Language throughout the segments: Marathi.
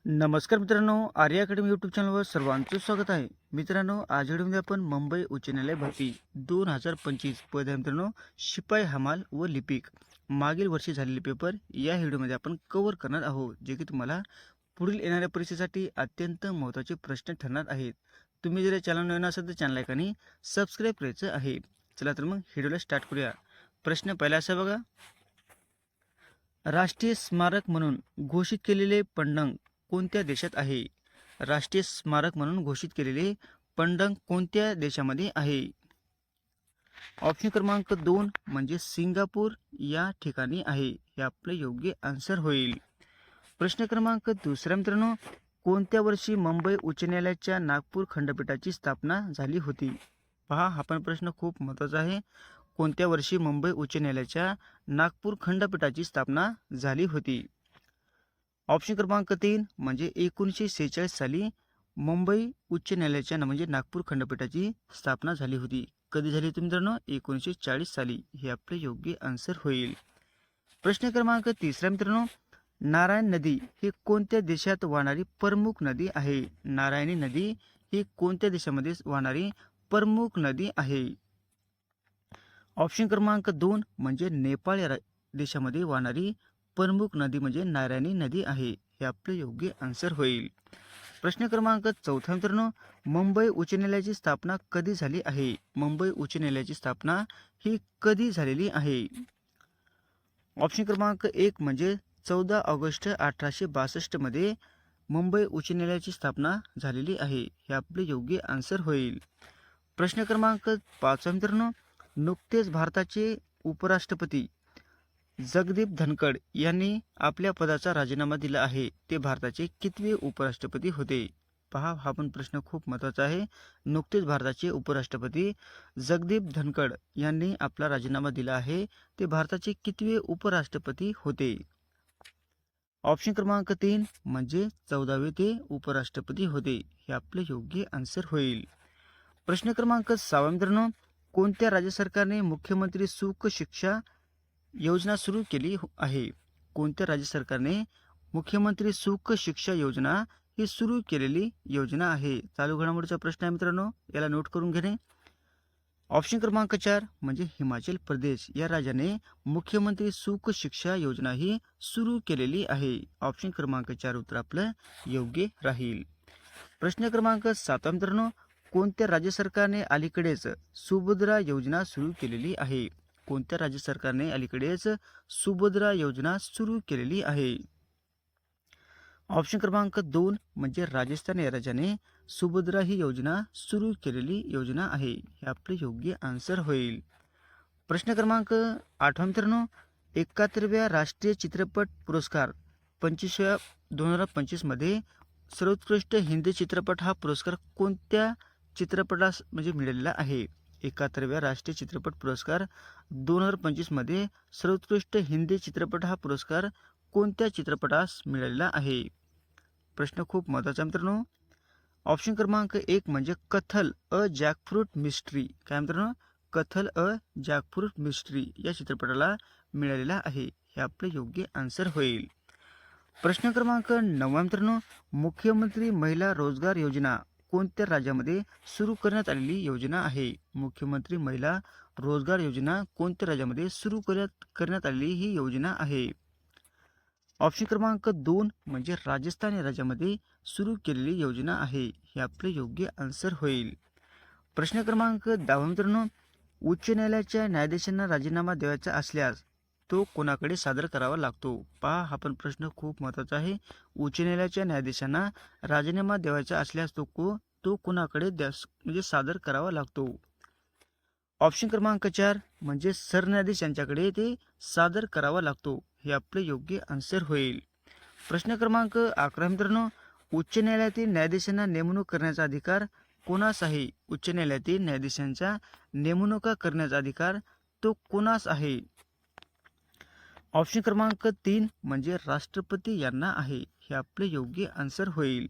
नमस्कार मित्रांनो, आर्य अकॅडमी यूट्यूब चॅनलवर सर्वांचं स्वागत आहे. मित्रांनो, आज व्हिडिओमध्ये आपण मुंबई उच्च न्यायालय भरती 2025 पद आहे मित्रांनो, शिपाई हमाल व लिपिक मागील वर्षी झालेले पेपर या व्हिडिओमध्ये आपण कव्हर करणार आहोत, जे की तुम्हाला पुढील येणाऱ्या परीक्षेसाठी अत्यंत महत्त्वाचे प्रश्न ठरणार आहेत. तुम्ही जर चॅनल नवीन असाल तर चॅनल ऐकानी सबस्क्राईब करायचं आहे. चला तर मग व्हिडिओला स्टार्ट करूया. प्रश्न पहिला असा बघा, राष्ट्रीय स्मारक म्हणून घोषित केलेले पंडंग कोणत्या देशात आहे? राष्ट्रीय स्मारक म्हणून घोषित केलेले पंडंग कोणत्या देशामध्ये आहे? ऑप्शन क्रमांक 2 म्हणजे सिंगापूर या ठिकाणी आहे. हे आपलं योग्य आन्सर होईल. प्रश्न क्रमांक दुसरा मित्रांनो, कोणत्या वर्षी मुंबई उच्च न्यायालयाच्या नागपूर खंडपीठाची स्थापना झाली होती? पहा, हा पण प्रश्न खूप महत्त्वाचा आहे. कोणत्या वर्षी मुंबई उच्च न्यायालयाच्या नागपूर खंडपीठाची स्थापना झाली होती? ऑप्शन क्रमांक 3 म्हणजे 1946 साली मुंबई उच्च न्यायालयाच्या म्हणजे नागपूर खंडपीठाची स्थापना झाली होती. कधी झाली होती मित्रांनो? 1940 साली. हे आपले योग्य आन्सर होईल. प्रश्न क्रमांक तिसरा मित्रांनो, नारायण नदी ही कोणत्या देशात वाहणारी प्रमुख नदी आहे? नारायणी नदी ही कोणत्या देशामध्ये वाहणारी प्रमुख नदी आहे? ऑप्शन क्रमांक 2 म्हणजे नेपाळ या देशामध्ये वाहणारी प्रमुख नदी म्हणजे नारायणी नदी आहे. हे आपले योग्य आन्सर होईल. प्रश्न क्रमांक चौथा मित्रांनो, मुंबई उच्च न्यायालयाची स्थापना कधी झाली आहे? मुंबई उच्च न्यायालयाची स्थापना ही कधी झालेली आहे? ऑप्शन क्रमांक 1 म्हणजे 14 ऑगस्ट 1862 मध्ये मुंबई उच्च न्यायालयाची स्थापना झालेली आहे. हे आपले योग्य आन्सर होईल. प्रश्न क्रमांक 5 मित्रांनो, नुकतेच भारताचे उपराष्ट्रपती जगदीप धनखड यांनी आपल्या पदाचा राजीनामा दिला आहे. ते भारताचे कितवे उपराष्ट्रपती होते? पहा, हा पण प्रश्न खूप महत्त्वाचा आहे. नुकतेच भारताचे उपराष्ट्रपती जगदीप धनखड यांनी आपला राजीनामा दिला आहे. ते भारताचे कितवे उपराष्ट्रपती होते? ऑप्शन क्रमांक 3 म्हणजे 14वे ते उपराष्ट्रपती होते. हे आपले योग्य आन्सर होईल. प्रश्न क्रमांक 6 मित्रांनो, कोणत्या राज्य सरकारने मुख्यमंत्री सुख शिक्षा योजना सुरू केली आहे? कोणत्या राज्य सरकारने मुख्यमंत्री सुख शिक्षा योजना ही सुरू केलेली योजना आहे? चालू घडामोडीचा प्रश्न आहे मित्रांनो, याला नोट करून घेणे. ऑप्शन क्रमांक 4 म्हणजे हिमाचल प्रदेश या राज्याने मुख्यमंत्री सुख शिक्षा योजना ही सुरू केलेली आहे. ऑप्शन क्रमांक 4 उत्तर आपलं योग्य राहील. प्रश्न क्रमांक 7 मित्रांनो, कोणत्या राज्य सरकारने अलीकडेच सुभद्रा योजना सुरू केलेली आहे? कोणत्या राज्य सरकारने अलीकडेच सुभद्रा योजना सुरू केलेली आहे? ऑप्शन क्रमांक 2 म्हणजे राजस्थान या राज्याने सुभद्रा ही योजना सुरू केलेली योजना आहे. हे आपले योग्य आन्सर होईल. प्रश्न क्रमांक 8 मित्रांनो, 71व्या राष्ट्रीय चित्रपट पुरस्कार 2025 मध्ये सर्वोत्कृष्ट हिंदी चित्रपट हा पुरस्कार कोणत्या चित्रपटास म्हणजे मिळालेला आहे? 71व्या राष्ट्रीय चित्रपट पुरस्कार 2025 मध्ये सर्वोत्कृष्ट हिंदी चित्रपट हा पुरस्कार कोणत्या चित्रपटास मिळालेला आहे? प्रश्न खूप महत्त्वाचा मित्रांनो. ऑप्शन क्रमांक 1 म्हणजे कथल अ जॅकफ्रूट मिस्ट्री. काय मित्रांनो? कथल अ जॅकफ्रूट मिस्ट्री या चित्रपटाला मिळालेला आहे. हे आपले योग्य आन्सर होईल. प्रश्न क्रमांक 9 मित्रांनो, मुख्यमंत्री महिला रोजगार योजना कोणत्या राज्यामध्ये सुरू करण्यात आलेली योजना आहे? मुख्यमंत्री महिला रोजगार योजना कोणत्या राज्यामध्ये सुरू करण्यात आलेली ही योजना आहे? ऑप्शन क्रमांक 2 म्हणजे राजस्थान या राज्यामध्ये सुरू केलेली योजना आहे. हे आपले योग्य आन्सर होईल. प्रश्न क्रमांक 10 मित्रांनो, उच्च न्यायालयाच्या न्यायाधीशांना राजीनामा द्यायचा असल्यास तो कोणाकडे सादर करावा लागतो? पहा, हा पण प्रश्न खूप महत्त्वाचा आहे. उच्च न्यायालयाच्या न्यायाधीशांना राजीनामा द्यायचा असल्यास तो कोणाकडे म्हणजे सादर करावा लागतो? ऑप्शन क्रमांक 4 म्हणजे सरन्यायाधीश यांच्याकडे ते सादर करावा लागतो. हे आपले योग्य आन्सर होईल. प्रश्न क्रमांक 11 मित्रांनो, उच्च न्यायालयातील न्यायाधीशांना नेमणूक करण्याचा अधिकार कोणास आहे? उच्च न्यायालयातील न्यायाधीशांच्या नेमणुका करण्याचा अधिकार तो कोणास आहे? ऑप्शन क्रमांक 3 म्हणजे राष्ट्रपती यांना आहे. हे आपले योग्य आन्सर होईल.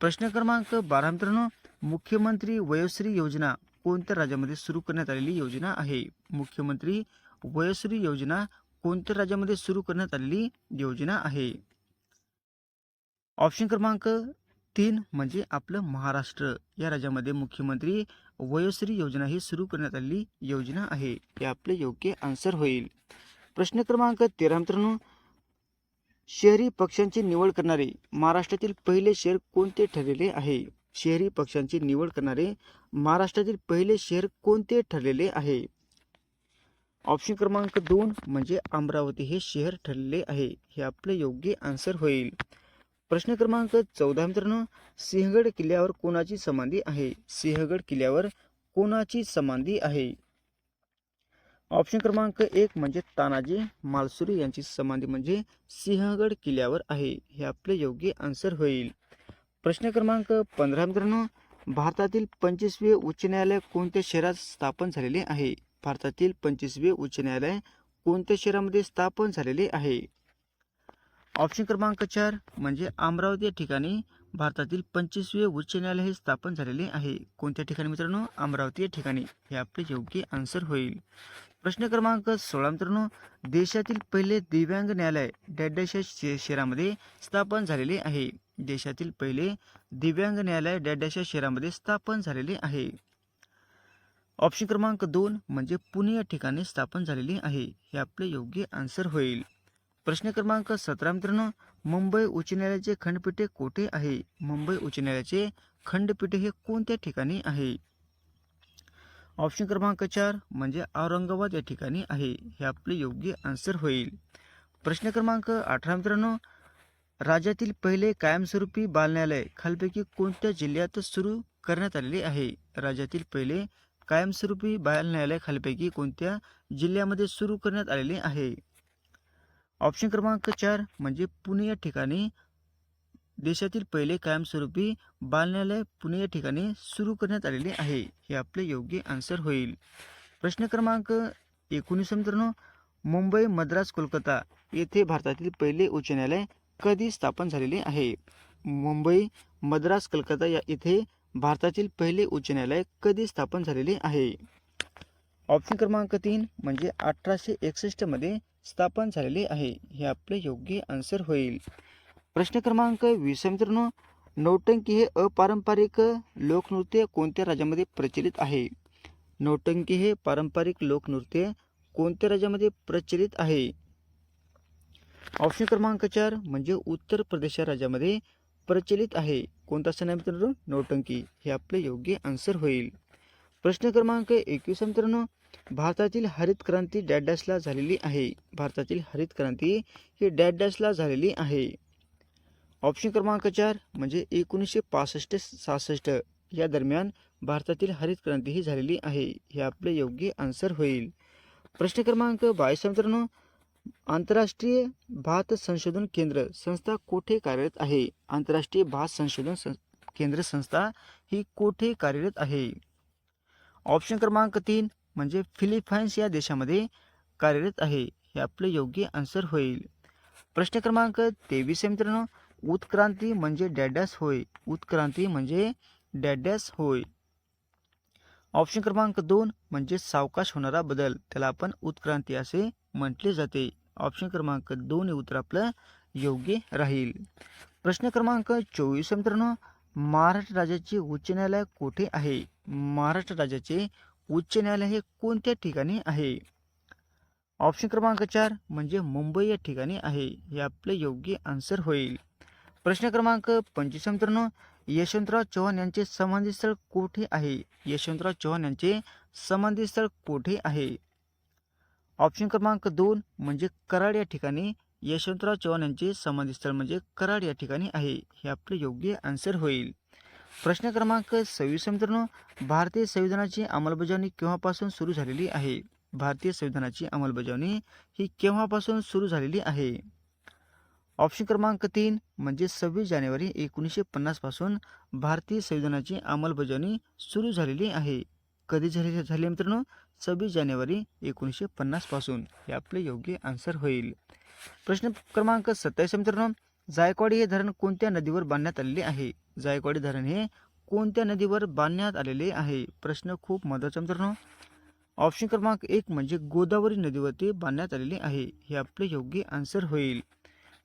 प्रश्न क्रमांक 12 मित्रांनो, मुख्यमंत्री वयोश्री योजना कोणत्या राज्यामध्ये सुरू करण्यात आलेली योजना आहे? मुख्यमंत्री वयोश्री योजना कोणत्या राज्यामध्ये सुरू करण्यात आलेली योजना आहे? ऑप्शन क्रमांक 3 म्हणजे आपलं महाराष्ट्र. या राज्यामध्ये मुख्यमंत्री वयोश्री योजना ही सुरू करण्यात आलेली योजना आहे. हे आपले योग्य आन्सर होईल. प्रश्न क्रमांक 13 मित्रांनो, शहरी पक्षांची निवड करणारे महाराष्ट्रातील पहिले शहर कोणते ठरलेले आहे? शहरी पक्षांची निवड करणारे महाराष्ट्रातील पहिले शहर कोणते ठरलेले आहे? ऑप्शन क्रमांक 2 म्हणजे अमरावती हे शहर ठरलेले आहे. हे आपले योग्य आन्सर होईल. प्रश्न क्रमांक 14 मित्रांनो, सिंहगड किल्ल्यावर कोणाची समाधी आहे? सिंहगड किल्ल्यावर कोणाची समाधी आहे? ऑप्शन क्रमांक 1 म्हणजे तानाजी मालुसरे यांची समाधी म्हणजे सिंहगड किल्ल्यावर आहे. हे आपले योग्य आन्सर होईल. प्रश्न क्रमांक 15 मित्रांनो, भारतातील 25वे उच्च न्यायालय कोणत्या शहरात स्थापन झालेले आहे? भारतातील 25वे उच्च न्यायालय कोणत्या शहरामध्ये स्थापन झालेले आहे? ऑप्शन क्रमांक 4 म्हणजे अमरावती या ठिकाणी भारतातील 25वे उच्च न्यायालय हे स्थापन झालेले आहे. कोणत्या ठिकाणी मित्रांनो? अमरावती या ठिकाणी. हे आपले योग्य आन्सर होईल. प्रश्न क्रमांक 16 मित्रांनो, देशातील पहिले दिव्यांग न्यायालय डॅश शहरामध्ये स्थापन झालेले आहे. देशातील पहिले दिव्यांग न्यायालय डॅश शहरामध्ये स्थापन झालेले आहे. ऑप्शन क्रमांक 2 म्हणजे पुणे या ठिकाणी स्थापन झालेली आहे. हे आपले योग्य आन्सर होईल. प्रश्न क्रमांक 17 मित्रांनो, मुंबई उच्च न्यायालयाचे खंडपीठ कोठे आहे? मुंबई उच्च न्यायालयाचे खंडपीठ हे कोणत्या ठिकाणी आहे? ऑप्शन क्रमांक 4 म्हणजे औरंगाबाद या ठिकाणी आहे. हे आपले योग्य आन्सर होईल. प्रश्न क्रमांक 18 मित्रांनो, राज्यातील पहिले कायमस्वरूपी बालन्यायालय खालीलपैकी कोणत्या जिल्ह्यात सुरू करण्यात आलेले आहे? राज्यातील पहिले कायमस्वरूपी बालन्यायालय खालीलपैकी कोणत्या जिल्ह्यामध्ये सुरू करण्यात आलेले आहे? ऑप्शन क्रमांक 4 म्हणजे पुणे या ठिकाणी देशातील पहिले कायमस्वरूपी बालन्यायालय पुणे या ठिकाणी सुरू करण्यात आलेले आहे. हे आपले योग्य आन्सर होईल. प्रश्न क्रमांक 19 मित्रांनो, मुंबई मद्रास कोलकाता येथे भारतातील पहिले उच्च न्यायालय कधी स्थापन झालेले आहे? मुंबई मद्रास कोलकाता या येथे भारतातील पहिले उच्च न्यायालय कधी स्थापन झालेले आहे? ऑप्शन क्रमांक 3 म्हणजे 1861 मध्ये स्थापन झालेले आहे. हे आपले योग्य आन्सर होईल. प्रश्न क्रमांक 20 मित्रांनो, नौटंकी हे अपारंपरिक लोकनृत्य कोणत्या राज्यामध्ये प्रचलित आहे? नौटंकी हे पारंपरिक लोकनृत्य कोणत्या राज्यामध्ये प्रचलित आहे? ऑप्शन क्रमांक 4 म्हणजे उत्तर प्रदेश राज्यामध्ये प्रचलित आहे. कोणता सण आहे मित्रांनो? नौटंकी. हे आपले योग्य आन्सर होईल. प्रश्न क्रमांक 21 मित्रांनो, भारतातील हरित क्रांती डॅशला झालेली आहे. भारतातील हरित क्रांती ही डॅशला झालेली आहे. ऑप्शन क्रमांक 4 म्हणजे 1965-66 या दरम्यान भारतातील हरित क्रांती ही झालेली आहे. हे आपले योग्य आन्सर होईल. प्रश्न क्रमांक 22 मित्रांनो, आंतरराष्ट्रीय भात संशोधन केंद्र संस्था कोठे कार्यरत आहे? आंतरराष्ट्रीय भात संशोधन केंद्र संस्था ही कोठे कार्यरत आहे? ऑप्शन क्रमांक 3 म्हणजे फिलिपाईन्स या देशामध्ये कार्यरत आहे. हे आपले योग्य आन्सर होईल. प्रश्न क्रमांक 23 मित्रांनो, उत्क्रांती म्हणजे डॅश होय. उत्क्रांती म्हणजे डॅश होय. ऑप्शन क्रमांक 2 म्हणजे सावकाश होणारा बदल, त्याला आपण उत्क्रांती असे म्हटले जाते. ऑप्शन क्रमांक 2 हे उत्तर आपलं योग्य राहील. प्रश्न क्रमांक 24 मित्रांनो, महाराष्ट्र राज्याचे उच्च न्यायालय कोठे आहे? महाराष्ट्र राज्याचे उच्च न्यायालय हे कोणत्या ठिकाणी आहे? ऑप्शन क्रमांक 4 म्हणजे मुंबई या ठिकाणी आहे. हे आपले योग्य आन्सर होईल. प्रश्न क्रमांक 25 मित्रांनो, यशवंतराव चव्हाण यांचे समाधीस्थळ कोठे आहे? यशवंतराव चव्हाण यांचे समाधीस्थळ कोठे आहे? ऑप्शन क्रमांक 2 म्हणजे कराड या ठिकाणी यशवंतराव चव्हाण यांचे समाधीस्थळ म्हणजे कराड या ठिकाणी आहे. हे आपले योग्य आन्सर होईल. प्रश्न क्रमांक 26 मित्रांनो, भारतीय संविधानाची अंमलबजावणी केव्हापासून सुरू झालेली आहे? भारतीय संविधानाची अंमलबजावणी ही केव्हापासून सुरू झालेली आहे? ऑप्शन क्रमांक 3 म्हणजे 26 जानेवारी 1950 पासून भारतीय संविधानाची अंमलबजावणी सुरू झालेली आहे. कधी झाली मित्रांनो? 26 जानेवारी 1950 पासून. हे आपले योग्य आन्सर होईल. प्रश्न क्रमांक 27 मित्रांनो, जायकवाडी हे धरण कोणत्या नदीवर बांधण्यात आलेले आहे? जायकवाडी धरण हे कोणत्या नदीवर बांधण्यात आलेले आहे? प्रश्न खूप महत्त्वाचा मित्रांनो. ऑप्शन क्रमांक 1 म्हणजे गोदावरी नदीवरती बांधण्यात आलेले आहे. हे आपले योग्य आन्सर होईल.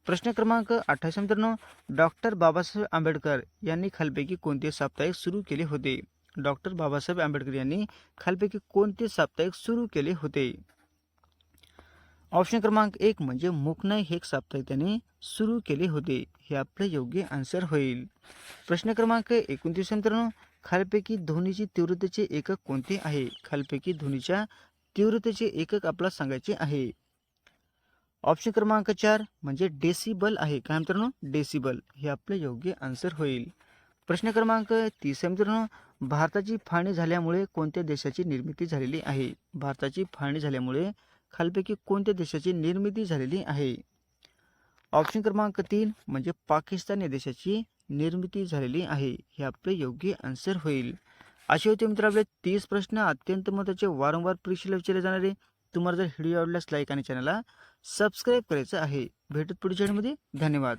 प्रश्न क्रमांक 28 मित्रांनो, डॉक्टर बाबासाहेब आंबेडकर यांनी खालीलपैकी कोणते साप्ताहिक सुरू केले होते? डॉक्टर बाबासाहेब आंबेडकर यांनी खालीलपैकी कोणते साप्ताहिक सुरू केले होते? ऑप्शन क्रमांक 1 म्हणजे मूकनाई हे एक साप्ताहिक त्यांनी सुरू केले होते. हे आपलं योग्य आन्सर होईल. प्रश्न क्रमांक 29 मित्रांनो, खालीलपैकी ध्वनीची तीव्रतेचे एकक कोणते आहे? खालीलपैकी ध्वनीच्या तीव्रतेचे एकक आपल्याला सांगायचे आहे. ऑप्शन क्रमांक 4 म्हणजे डेसिबल आहे. काय मित्रांनो? डेसिबल हे आपलं योग्य आन्सर होईल. प्रश्न क्रमांक 30 मित्रांनो, भारताची फाळणी झाल्यामुळे कोणत्या देशाची निर्मिती झालेली आहे? भारताची फाळणी झाल्यामुळे खालीलपैकी कोणत्या देशाची निर्मिती झालेली आहे? ऑप्शन क्रमांक 3 म्हणजे पाकिस्तान या देशाची निर्मिती झालेली आहे. हे आपले योग्य आन्सर होईल. असे होते मित्र आपले 30 प्रश्न अत्यंत महत्त्वाचे वारंवार परीक्षेला विचारले जाणारे. तुम्हाला जर व्हिडिओ आवडल्यास लाईक आणि चॅनलला सबस्क्राईब करायचं आहे. भेटत पुढच्या व्हिडिओमध्ये. धन्यवाद.